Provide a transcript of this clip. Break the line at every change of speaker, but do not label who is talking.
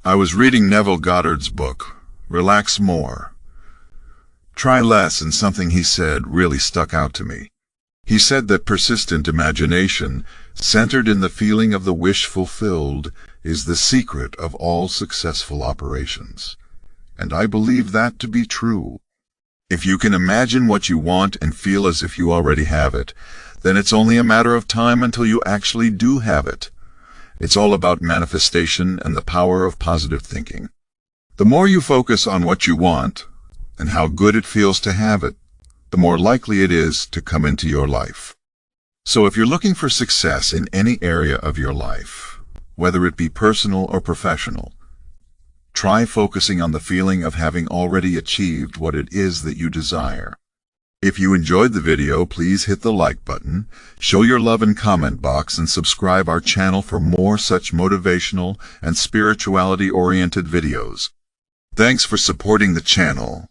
I was reading Neville Goddard's book, Relax More, Try Less, and something he said really stuck out to me. He said that persistent imagination, centered in the feeling of the wish fulfilled, is the secret of all successful operations. And I believe that to be true. If you can imagine what you want and feel as if you already have it, then it's only a matter of time until you actually do have it. It's all about manifestation and the power of positive thinking. The more you focus on what you want and how good it feels to have it, the more likely it is to come into your life. So if you're looking for success in any area of your life, whether it be personal or professional, try focusing on the feeling of having already achieved what it is that you desire. If you enjoyed the video, please hit the like button, show your love in comment box, and subscribe our channel for more such motivational and spirituality-oriented videos. Thanks for supporting the channel.